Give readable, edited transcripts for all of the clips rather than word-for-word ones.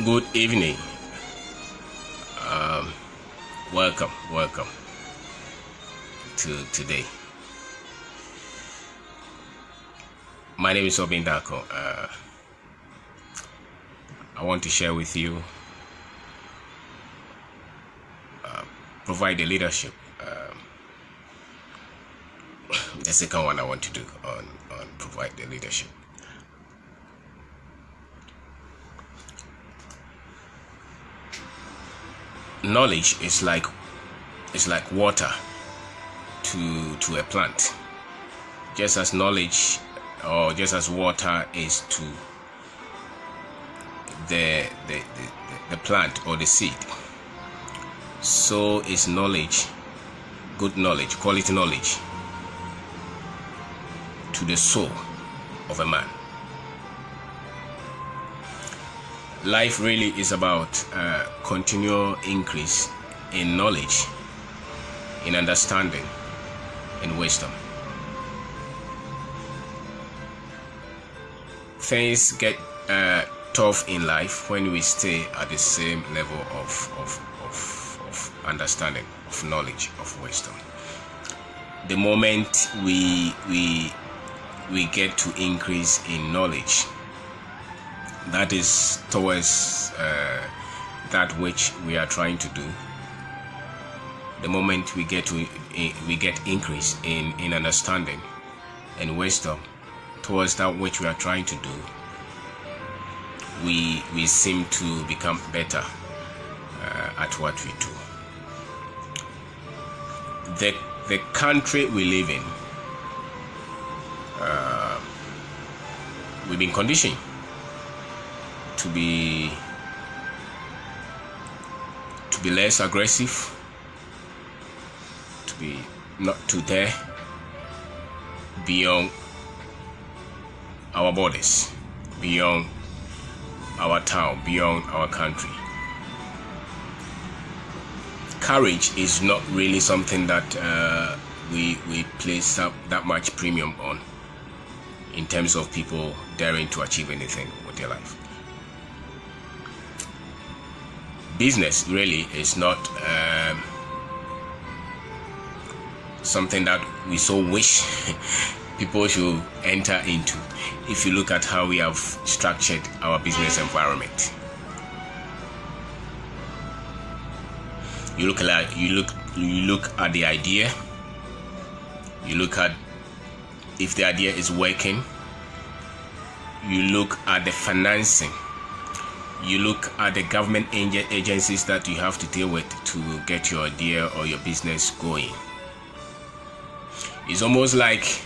Good evening. Welcome to today. My name is Kwabena. I want to share with you provide the leadership. The second one I want to do on provide the leadership. Knowledge is like water to a plant. Just as knowledge or just as water is to the plant or the seed, so is knowledge, good knowledge, quality knowledge, to the soul of a man. Life really is about continual increase in knowledge, in understanding, in wisdom. Things get tough in life when we stay at the same level of understanding, of knowledge, of wisdom. The moment we get to increase in knowledge, that is towards that which we are trying to do. The moment we get increase in understanding and wisdom towards that which we are trying to do, we seem to become better at what we do. The country we live in, we've been conditioned to be less aggressive, to be not too there beyond our borders, beyond our town, beyond our country. Courage is not really something that we place that much premium on in terms of people daring to achieve anything with their life. Business really is not something that we so wish people should enter into. If you look at how we have structured our business environment, you look at the idea, you look at if the idea is working, you look at the financing, you look at the government agencies that you have to deal with to get your idea or your business going. It's almost like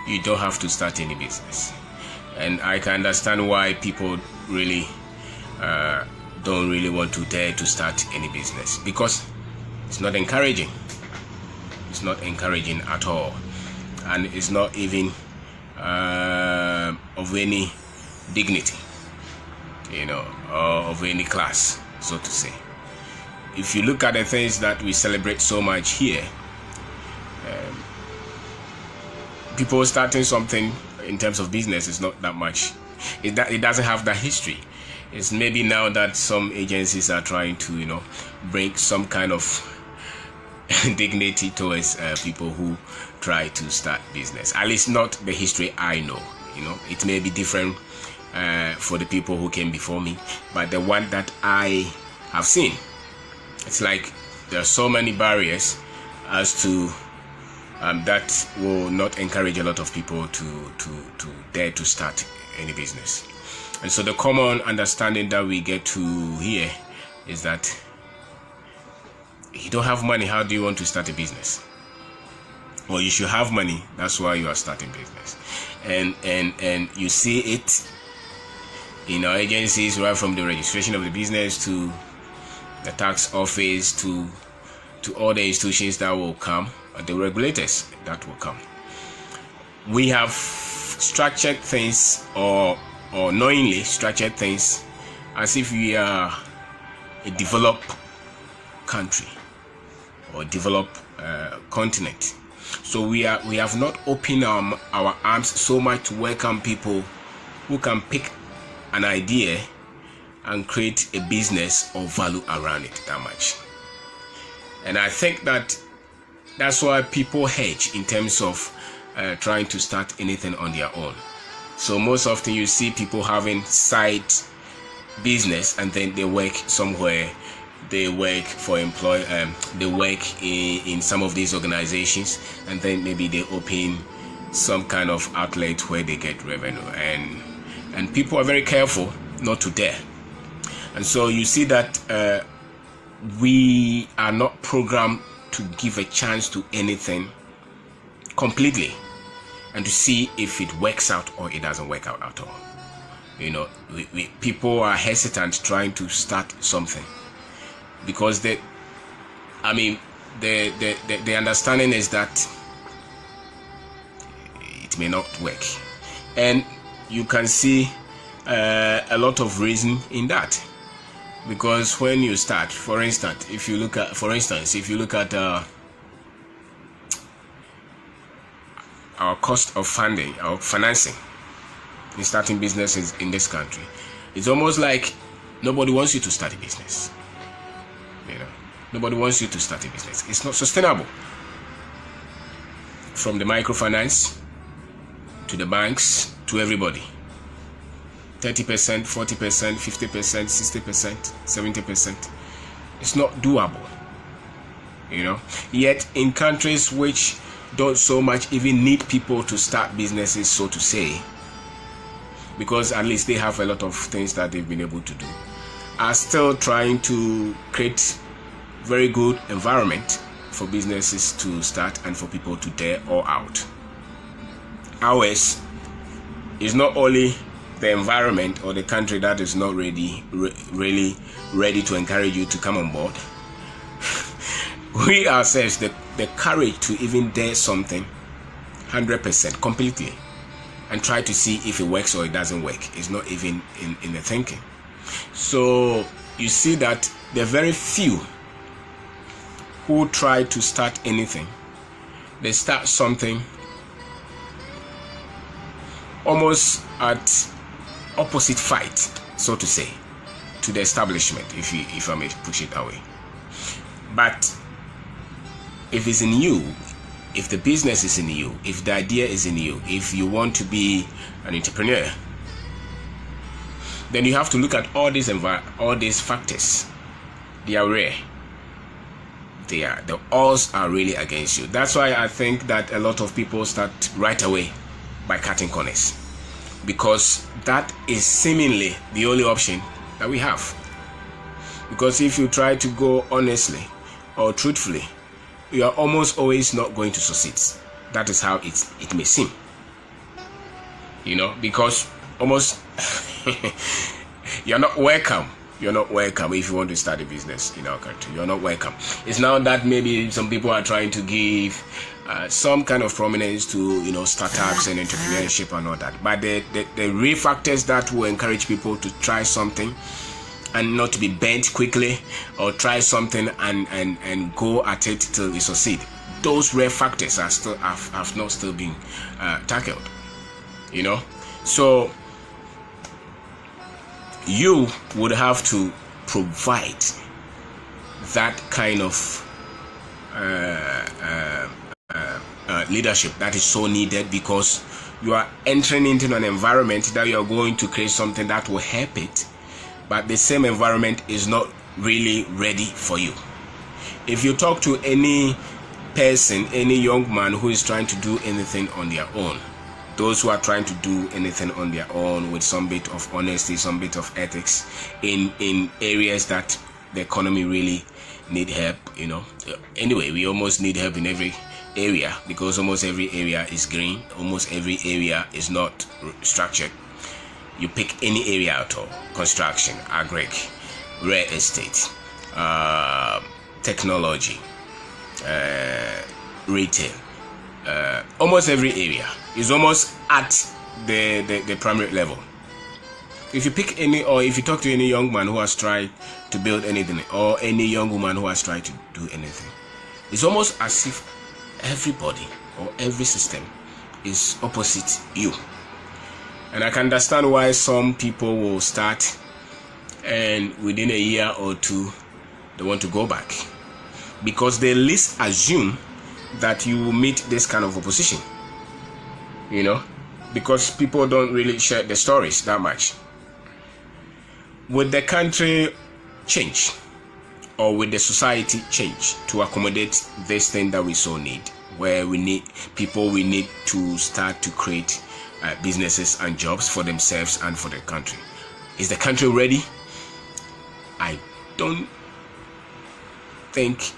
you don't have to start any business. And I can understand why people really don't really want to dare to start any business, because it's not encouraging. It's not encouraging at all. And it's not even of any dignity, or of any class, so to say. If you look at the things that we celebrate so much here, people starting something in terms of business is not that much. It doesn't have that history. It's maybe now that some agencies are trying to, bring some kind of dignity towards people who try to start business. At least not the history I know. It may be different for the people who came before me, but the one that I have seen, it's like there are so many barriers as to that will not encourage a lot of people to dare to start any business. And so the common understanding that we get to here is that you don't have money, how do you want to start a business? Well, you should have money, that's why you are starting business. And you see it in our agencies, right from the registration of the business to the tax office to all the institutions that will come, the regulators that will come. We have structured things or knowingly structured things as if we are a developed country or developed continent. So we have not opened our arms so much to welcome people who can pick an idea and create a business or value around it that much. And I think that's why people hedge in terms of trying to start anything on their own. So most often you see people having side business, and then they work somewhere. They work for they work in some of these organizations, and then maybe they open some kind of outlet where they get revenue, and people are very careful not to dare. And so you see that we are not programmed to give a chance to anything completely and to see if it works out or it doesn't work out at all. You know, people are hesitant trying to start something because the understanding is that it may not work, and you can see a lot of reason in that. Because when you start, for instance, if you look at our cost of funding, our financing in starting businesses in this country, it's almost like nobody wants you to start a business. You know, nobody wants you to start a business. It's not sustainable. From the microfinance to the banks to everybody. 30%, 40%, 50%, 60%, 70%. It's not doable. You know, yet in countries which don't so much even need people to start businesses, so to say, because at least they have a lot of things that they've been able to do, are still trying to create very good environment for businesses to start and for people to dare all out. Ours is not only the environment or the country that is not really ready to encourage you to come on board. We ourselves, the courage to even dare something 100% completely and try to see if it works or it doesn't work is not even in the thinking. So you see that there are very few who try to start anything. They start something almost at opposite fight, so to say, to the establishment, if I may push it that way. But if it's in you, if the business is in you, if the idea is in you, if you want to be an entrepreneur, then you have to look at all these factors. They are rare. The odds are really against you. That's why I think that a lot of people start right away by cutting corners, because that is seemingly the only option that we have. Because if you try to go honestly or truthfully, you are almost always not going to succeed. That is how it may seem. You know, because almost you're not welcome. You're not welcome if you want to start a business in our country. You're not welcome. It's now that maybe some people are trying to give some kind of prominence to, you know, startups and entrepreneurship and all that. But the real factors that will encourage people to try something and not to be bent quickly, or try something and go at it till you succeed, those rare factors are still have not still been tackled. You know, so you would have to provide that kind of leadership that is so needed, because you are entering into an environment that you are going to create something that will help it, but the same environment is not really ready for you. If you talk to any person, any young man who is trying to do anything on their own, those who are trying to do anything on their own with some bit of honesty, some bit of ethics in areas that the economy really need help, you know. Anyway, we almost need help in every area, because almost every area is green, almost every area is not structured. You pick any area at all: construction, agri, real estate, technology, retail. Almost every area is almost at the primary level. If you pick any, or if you talk to any young man who has tried to build anything, or any young woman who has tried to do anything, it's almost as if everybody or every system is opposite you. And I can understand why some people will start and within a year or two they want to go back, because they least assume that you will meet this kind of opposition, because people don't really share the stories that much. Would the country change, or with the society change to accommodate this thing that we so need, where we need to start to create businesses and jobs for themselves and for the country? Is the country ready? I don't think